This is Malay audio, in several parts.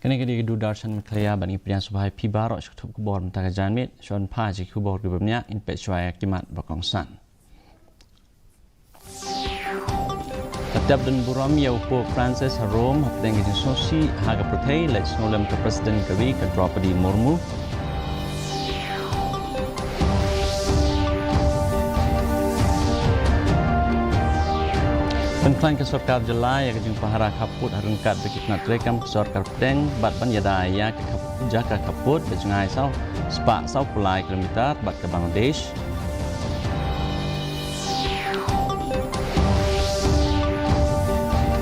Kini kini du darshan MEGHALAYA bani priyan subhai pibaro shkutup kubor mtaka janmit shon paji kubor gubamnya in pechwaya kimat bakongsan. Tetap dan buram ya upo Francis Harom hapdeng gijin sosi haga protei let snolem ke Presiden Kari ke Draupadi Murmu. Penklan ke Sorkar Jelai yang kejung pahara kaput harengkat bagi nak rekam ke Sorkar Pedeng bat ban yadaya ke jaka kaput berjengai sau sepak sau pulai kilometer bat ke Bangladesh.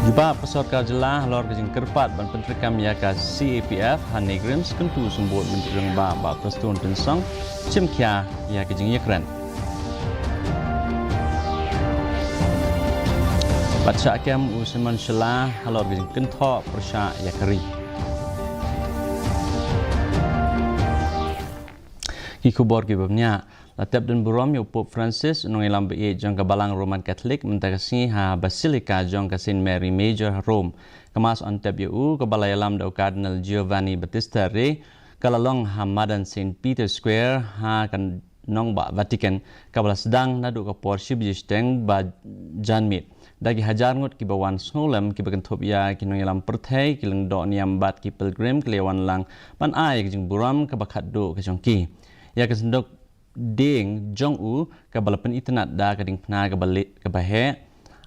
Juga Sorkar Jelai halor kejung kerpat ban penterekam ya ke CAPF Hanegrims kentu sembut mentereng ba Preston Tensong cimkia ya kejung yakran. Baca kem Usman Shalah halor gijing kentho persya yakari. Kikubor gibamnya latap dan buram ya Pope Francis nong ilam be jang kabalang Roman Catholic mentakasi ha Basilica jang ka Saint Mary Major Rome. Kemas on tab yu kabalay alam da Cardinal Giovanni Battista Re kalalong hamadan Saint Peter Square ha kan nong ba Vatican kabala sedang nadu ka porship jisteng ba janmit. Dagi hajar ngut ki bawan snolem ki bagan thopia ki nong yalam perthai ki leng do niam bat ki pilgrim ki lewan lang pan ai ki jing buram ka bakhat do ka jongki ya ka sendok ding jong u ka balapan itnat da ka ding pna ka balit ka bahe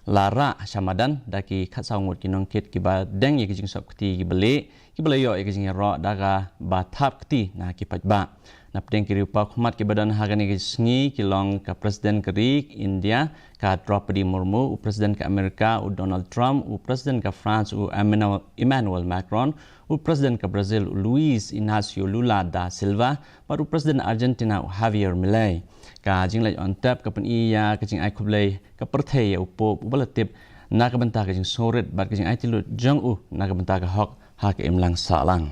lara shamadan da ki khat saw ngut ki nong kit ki ba deng ye ki jing sop kti ki bale ki balayo ye ki jing ro da ka ba thap kti na ki pajba napdeng ki rupa khmat ki badan hagani ki sngi ki long ka Presiden Kari India ka Draupadi Murmu Presiden ka Amerika Donald Trump Presiden ka France Emmanuel Macron Presiden ka Brazil Luiz Inacio Lula da Silva baru Presiden Argentina Javier Milei ka jinglai on tap ka pen iya ka jing ai khublei ka perthei upo ubalatip na ka banta ka jing soret bat ka jing ai tilut jong na ka banta ka hok ha ka imlang salang.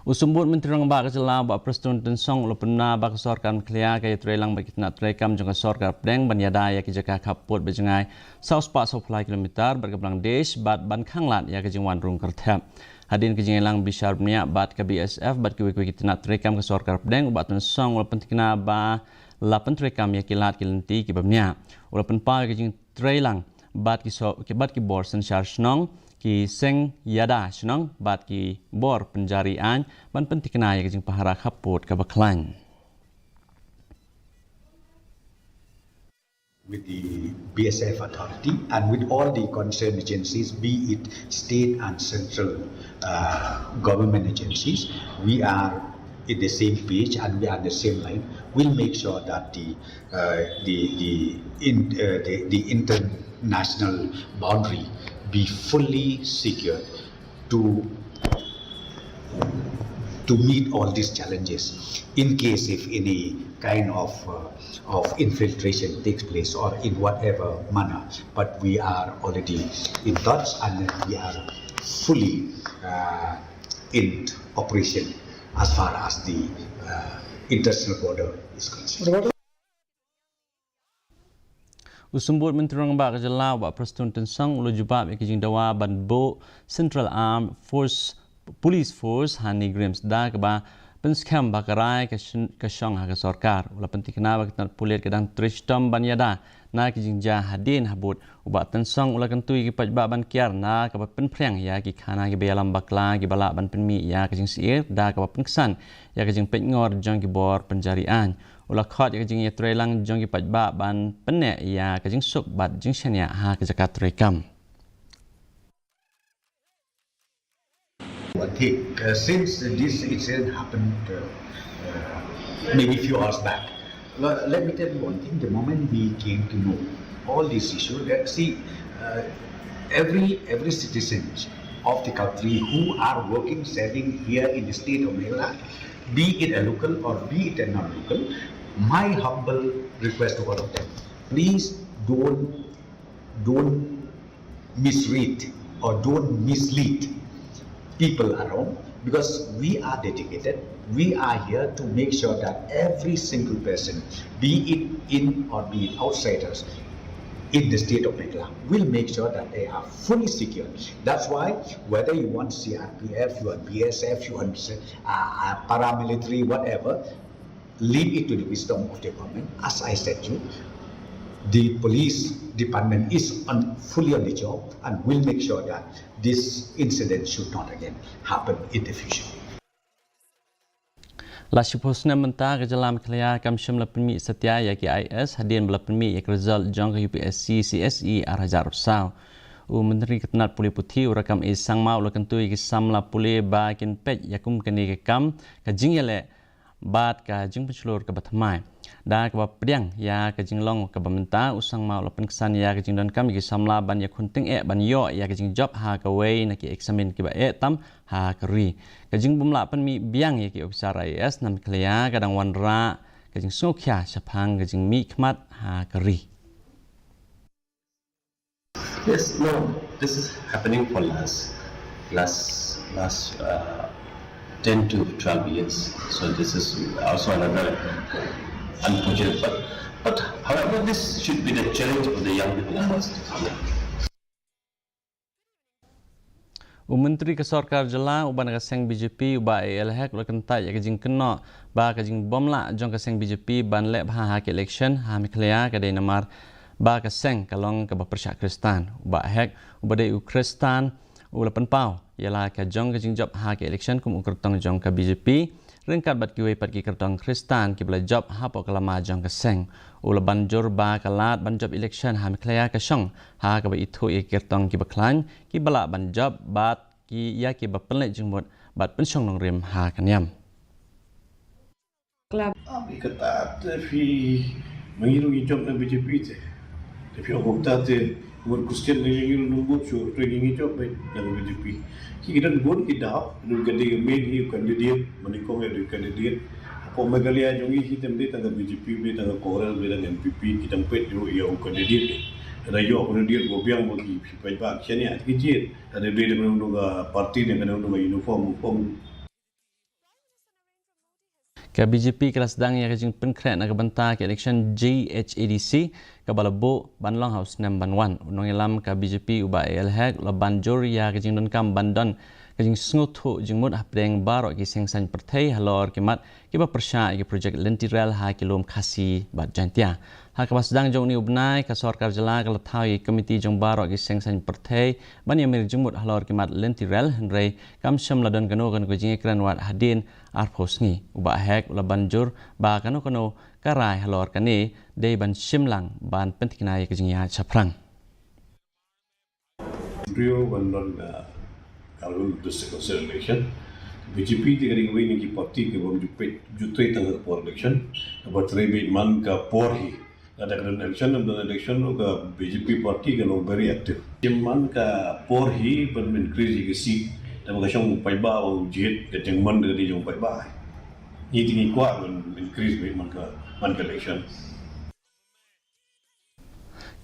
Usumbut Menteri Rang Ba Kejela ba Preston Tensong lopena ba Sorkar MEGHALAYA kaya trelang bagi nak trekam jong Sorkar Pedeng ban yada ya kijaka kaput bejengai saus pak supply kilometer berkeblang desh bat ban khanglat ya kejing wan rung kerthap hadin kejing elang bishar bnia bat ke BSF bat ke kita nak trekam ke Sorkar Pedeng ba Tensong walaupun tikna ba lapan trekam ya kilat kilenti ki bamnya walaupun pa kejing trelang bat ki bor sensar snong ki seng yada senang bat ki bor penjarian ban pentikna ya kejing pahara kaput ka baklan. With the BSF authority and with all the concerned agencies, be it state and central government agencies, we are in the same page and we are on the same line. We'll make sure that the international boundary be fully secured to meet all these challenges in case if any kind of infiltration takes place or in whatever manner. But we are already in touch and we are fully in operation as far as the international border is concerned. Usumbut Menteri Rang Ba Kejela ba Preston Tensong ulo jubab ya kejing dawa ban bo Central Armed Force Police Force Hanegrims da ke ba penskam bakarai ke syong ha ke Sorkar ula pentikna ba kita pulit kedang tristom ban yada na kejing ja hadin habut uba Tensong ula kentui ki pajba ban kiar na ke ba penpreng ya ki khana ki belam bakla ki balak ban penmi ya kejing siir da ke ba pengsan ya kejing pengor jong ki bor penjarian ulah khot ya kejing ya trelang jong ki pajba ban penek ya kejing suk bat jing syanya ha kejakat rekam. I think since this incident happened maybe a few hours back, let me tell you one thing. The moment we came to know all these issues, every citizen of the country who are working, serving here in the state of Meghalaya, be it a local or be it a non-local, my humble request to all of them, please don't misread or don't mislead people around, because we are dedicated. We are here to make sure that every single person, be it in or be it outsiders, in the state of Meghalaya. We'll make sure that they are fully secure. That's why whether you want CRPF, you want BSF, you want paramilitary, whatever, leave it to the wisdom of the government. As I said to you, the police department is fully on the job and will make sure that this incident should not again happen in the future. Lashi posna mentah ke dalam kelaya kamsham lapmi setia ya ki IS hadian lapmi yak result jong ke UPSC CSE arhajar usau. Menteri Ketenat Puli Putih urakam isang mau lakentui ki samla puli ba kin pej yakum keni ke kam ka jingyale bat ka jing pencelur ke batmai. Da ke bapdiang ya ke jinglong ke bamenta usang mau lapen kesan ya ke jing don kam ki samla ban ya kunting ban yo ya ke jing job ha ka wei na ki examine ki ba tam ha keri. Kajing bumla pen mi biang ya ki officer IS nam kelaya kadang wanra kajing sokya sapang kajing mi khmat ha keri. Yes, no, this is happening for last 10 to 12 years. So this is also another unfortunate. But however, this should be the challenge of the young people first. Menteri Kesorkar Jela uban kaseng BJP uba ALHEC ulakan tak ya kajing kena ba kajing bomla jong kaseng BJP ban lep ha ke election ha miklea kadai namar ba kaseng kalong ke Persyak Kristan uba hek uba dei Kristan ulapan pau ialah ka jong kajing job ha ke election kum ukertong jong ke BJP ringkat bat kiwe pat ki kertong Kristan ki bela job ha pok lama jong kaseng ula banjur ba kalat ban job election ha miklea ka syong ha ka ba itu ye kertong ki baklan ki bala ban job bat ki ya ki ba penlek jengmut bat pensyong nong rim ha kanyam klub ketat tapi mengiru job na BJP te tapi orang tate buat Kristian yang ingin nunggu show training job yang BJP kita buat kita nu gede main hi kandidat menikong ya kandidat ko Meghalaya jongi hitam dia tangga BJP be tangga Koral be tangga MPP kita pet yo ya kandidat ada yo kandidat gobiang bagi supaya pak sini at kecil ada be de menunggu parti dengan menunggu uniform ke BJP kelas sedang ya kajing penkret nak bantah ke election GHADC ke balabo banlong house nam banwan unong ilam ke BJP uba ALHEC la banjur ya kajing don kam bandon kajing sngotu jingmut hapdeng barok ki sengsan pertai halor kimat ki ba persya ki projek lentirel ha kilom KHASI bat jantia ha ke sedang jong ni ubnai ke Sorkar Jela ke lathai komiti jong barok ki sengsan pertai ban ya mir jingmut halor kimat lentirel henrei kam syam ladon kano kan kajing ekran wat hadin arpos ni uba hek la banjur ba kano karai halor kani dei ban shimlang ban pentiknai kajing ya chaprang Rio bandon kalau the election BJP ti kading way ni parti ke bom jutoi tang for election about rebe man ka porhi ada kan election ka BJP parti kan very active man ka porhi ban increase ke seat dan ka syong pai ba o jet ke teng man de jong pai ba ni tingi kwa increase man ka election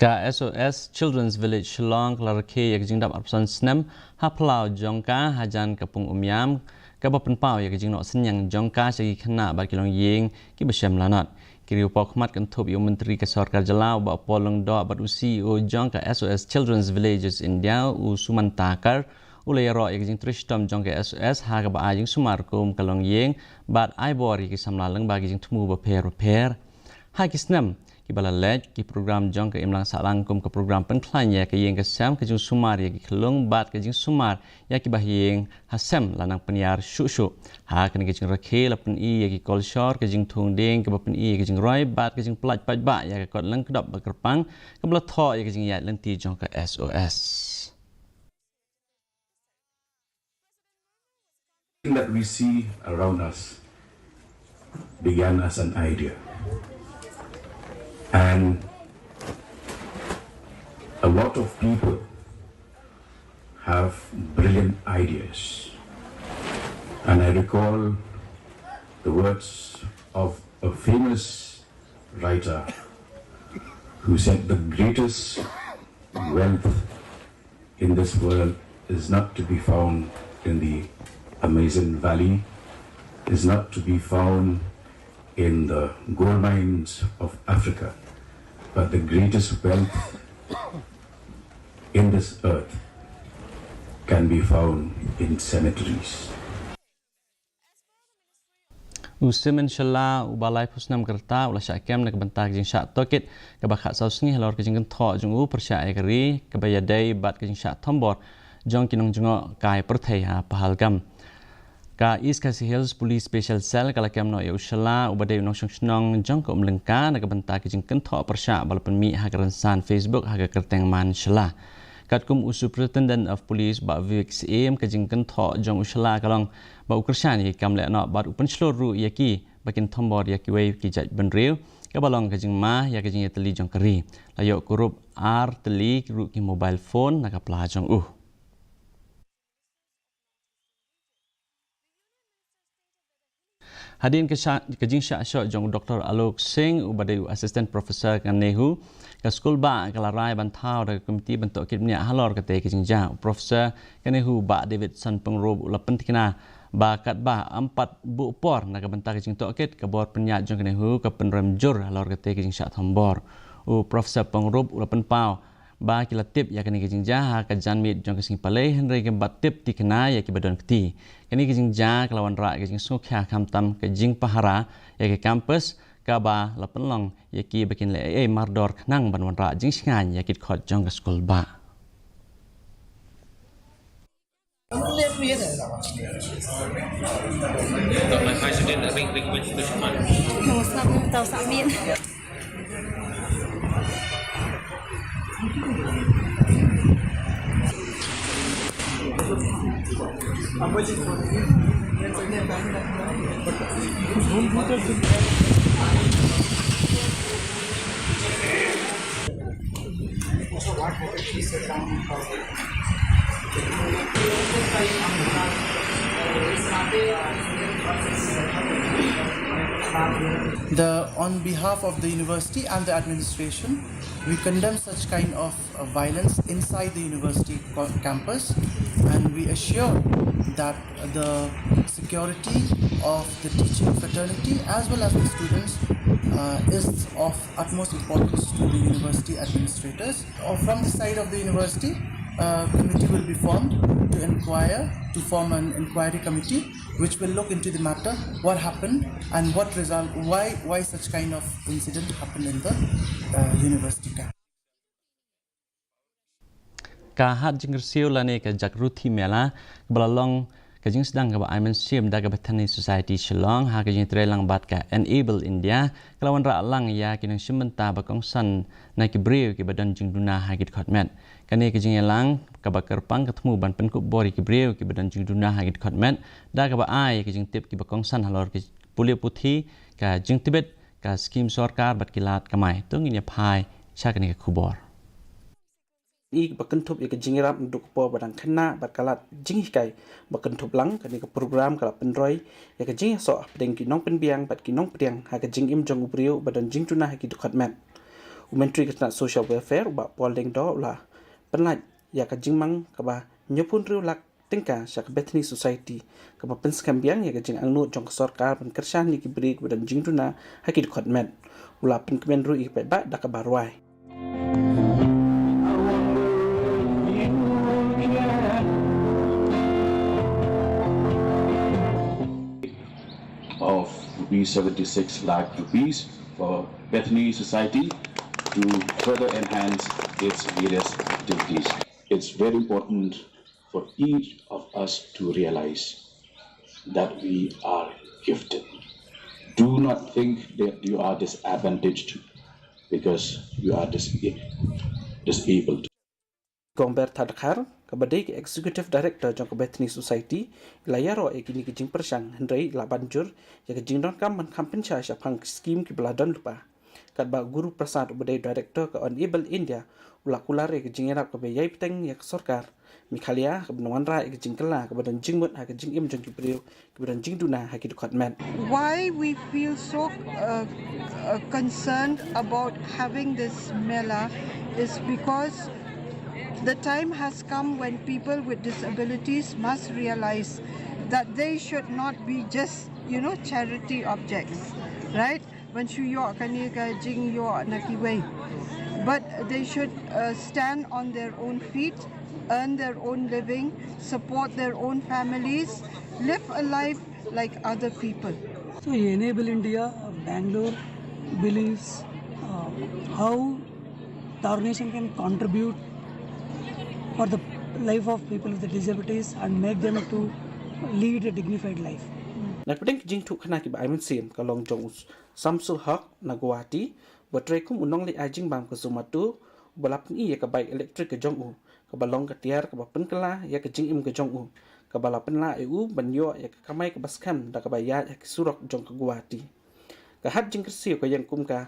KSOS Children's Village Shillong Clarke yak jingdap arpsan snem haplau jongka hajan kapung umyam kabapen pau yak jingno senyang jongka segi khana ba kilong ying ki besyam lanat kiri upok khmat kan thop yo menteri ke Sorkar Jela ba polong do bat usi o jongka SOS Children's Villages India u sumantakar ulay ro yak jing tristom jongka SOS ha ka ba ajing sumarkum kalong ying bat aibor ki samlalang ba jing thumu ba per ha kisnem ki bala lej ki program jong ke imlang salangkum ke program penklan ya ke yeng ke sam ke jung sumar ya ki kelung bat ke jing sumar ya ki bahyeng hasem lanang penyiar syuk ha ke jing rakhe la pen i ya ki kolshor ke jing thung ding ke pen i ke jing roi bat ke jing plaj paj ba ya ke kot lang kedap ba kerpang ke bala tho ya ke jing ya lenti jong ke SOS that we see around us began as an idea. And a lot of people have brilliant ideas. And I recall the words of a famous writer who said the greatest wealth in this world is not to be found in the Amazon Valley, is not to be found in the gold mines of Africa, but the greatest wealth in this earth can be found in cemeteries. Usimen Shala Ubalai Pusnam Kerta Ula Syakem nak bentak jing syak tokit kabak sausni halor kejing kentok jung u persya ekari kabayadai bat kejing syak tombor jong kinong jungok kai perthai ha pahalgam ka East KHASI Hills Police Special Cell kala kem no Shala ubadai unong snong jong ko mlengka nak bentak kejing kentok persya balapan mi ha kerensan Facebook ha kerteng man Shala Katkum Superintendent of Police ba Vivek CM kejing kentok jong Shala kalong ba ukersyan ye kam le no ba upen seluruh yaki bakin tombor yaki wei ki jaj benriu ka balong kejing ma ya kejing teli jong keri layok kurup ar teli ru ki mobile phone nak pla jong Hadin kejing syak syok jong Dr. Alok Singh ubadai Assistant Professor kan Nehu ka skul ba kalarai bantau da komiti bentuk kitnya halor kate kejing ja Professor kan Nehu ba Davidson pengrob ulapen tikna bakat ba 4 bu por nak bentak kejing toket ke bor penyat jong kan Nehu ka penrem jur halor kate kejing syak thombor Professor pengrob ulapen pau ba kila tip ya kani kejing ja ka janmit jong kesing palai henry ke bat tip tikna ya ki badon keti kani kejing ja kelawan ra kejing sukha kamtam kejing pahara ya ke kampus ka ba lapen long ya ki bakin le mardor nang banwan ra jing singan ya kit khot jong ke skul ba On behalf of the university and the administration, we condemn such kind of violence inside the university campus, and we assure that the security of the teaching fraternity as well as the students is of utmost importance to the university administrators. From the side of the university, a committee will be formed to form an inquiry committee which will look into the matter, what happened and what result, why such kind of incident happened in the university camp. Kahat jingkersiu lani ke jakruthi mela belalong kajing sedang ke Aiman Sim da ke Bethany Society Shillong ha kajing trelang bat ke Enable India kelawan ra lang ya kinang simenta bakongsan na ki brew ki badan jing duna ha git khotmet kani kajing lang ka bakerpang ketemu ban penkup bori ki brew ki badan jing duna ha git khotmet da ke ba ai kajing tip ki bakongsan halor ki pulia puthi ka jing tibet ka skim sarkar bat kilat kamai tungin ya phai cha kani ke khubor bakentup ya kejingirap untuk po badang kena bakalat jinghikai bakentup lang kani ke program kala pendroi ya kejing so pedeng kinong penbiang bat kinong pedeng ha kejing im jong ubriu badan jing tuna ha ki dukat met Menteri Kesehatan Social Welfare ba poldeng do la penlaj ya kejing mang ka ba nyopun riu lak tingka syak Bethany Society ka ba penskambiang ya kejing angnu jong sarkar ban kersan ni ki bri badan jing tuna ha ki dukat met ula pen kemen ru i ba da ka barwai of rupees 76 lakh rupees for Bethany Society to further enhance its various activities. It's very important for each of us to realize that we are gifted. Do not think that you are disadvantaged because you are disabled. Gomber Tadkar, kabadai Executive Director jong Bethany Society, layaro kini kejing persang hendrai labanjur ya kejing don kam penca syapang skim ki beladon lupa. Kadba guru prasad ubadai Director ke Enable India ulakulare kejing erap kabeyai peteng ya sorkar. MEGHALAYA kebenuan ra kejing kela kebadan jing mut ha kejing im jong kibriu kebadan jing duna ha ki dukat men. Why we feel so concerned about having this Mela is because the time has come when people with disabilities must realize that they should not be just, charity objects, right? When you kani ka jing yo nakiway. but they should stand on their own feet, earn their own living, support their own families, live a life like other people. So Enable India, Bangalore believes how the organization can contribute for the life of people with disabilities and make them to lead a dignified life. ในประเด็นจริงทุกขณะที่บ่ายมันเสียมก็ลองจงซัมซุลฮอกนากวาตีบทเรคุ้มอุนองเลยอาจิงบางกสุมาตุบลับนี้ยากบายอิเล็กทริกกจงอูกับบลองกเตียร์กับเป็นกลายากจิงอิมกจงอูกับบลับเป็นลาบัญญัติยากขมายกับบัสคัมดักบายายากสุรกจงกกวาตีกับฮัดจิงกระเสียวก็ยังกุมกา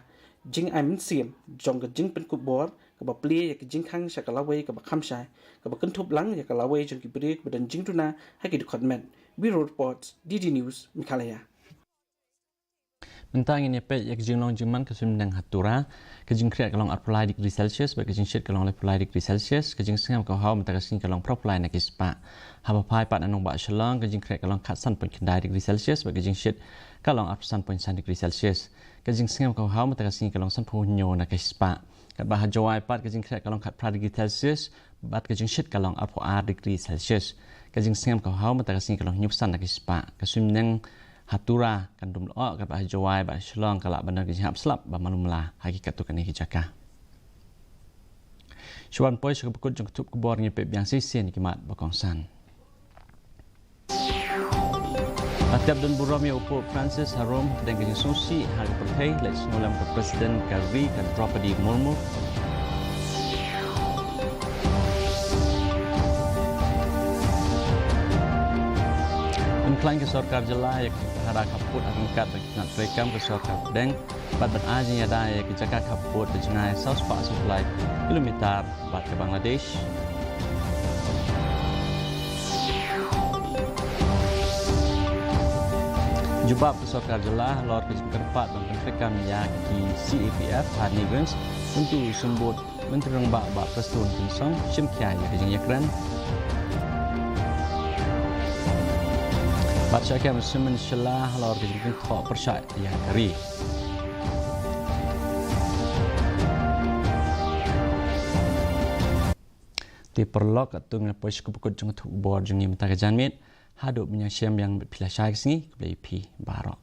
จิงไอมันเสียมจงกับจิงเป็นกุบบอร์กับเปลี่ยยากจิงขังชักลาเวกับคำชายกับขึ้นทุบหลังยากลาเวจงกิบรีกบัดจิงตุนาให้กิดคอนเมนต์Bureau Reports DD News MEGHALAYA Mentang ini pe yak jing long jingman ke sum nang hatura ke jing kreat kalong apply degree Celsius ba ke jing shit kalong apply degree Celsius ke jing singam ka haw mata kasing kalong apply na kispa haba pai pat anong ba shalong ke jing kreat kalong khat san point kendai degree Celsius ba ke jing shit kalong up san point san degree Celsius ke jing singam ka haw mata kasing kalong san pu nyo na kispa kat ba hajawai pat ke jing kreat kalong khat pra degree Celsius bat ke jing shit kalong up r degree Celsius ke jing singam ka haw mata kasing kalong nyup san na kispa ke sum nang hatura kan dum lo ka ba jawai ba shlong kala bandar ki hap slap ba malumla hakikat tu kan ni jaka shwan poi shuk pukut jong tup kubor ngi pe biang sisen ki mat ba kongsan Atiap dan buram ya upo Francis Harom dan ki susi hal pertai let's nolam ke presiden Kari kan Draupadi Murmu Klain ke sarkar jela yak hara kaput akan kat nak rekam ke sarkar deng bat aji ada yak jaka kaput jengai south part supply kilometer bat ke Bangladesh jubab ke sarkar jela lor ke kerpat dan rekam yak ki CAPF Harnigrens untuk sembut menteri rembak bak presiden Kinsong Shimkiai yak yakran Baca kem semen shelah lor kejadian kau percaya ya kari. Di perlok atau ngapus kubukut jeng tu bor jengi mata kejanmit hadap minyak syam yang pilih syai sini kebelah ip barok.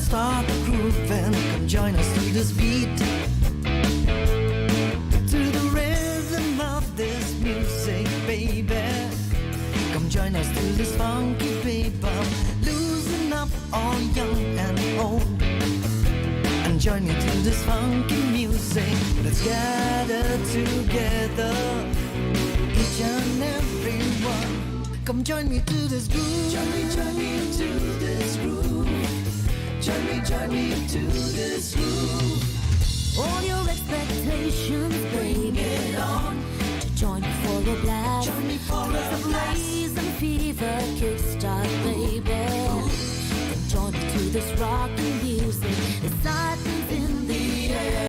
Start the groove and come join us to this beat, to the rhythm of this music, baby. Come join us to this funky beat, loosen up all young and old, and join me to this funky music. Let's gather together, each and every one. Come join me to this groove. Join me to this groove. Join me to this groove. All your expectations, bring it on. To join for the blast.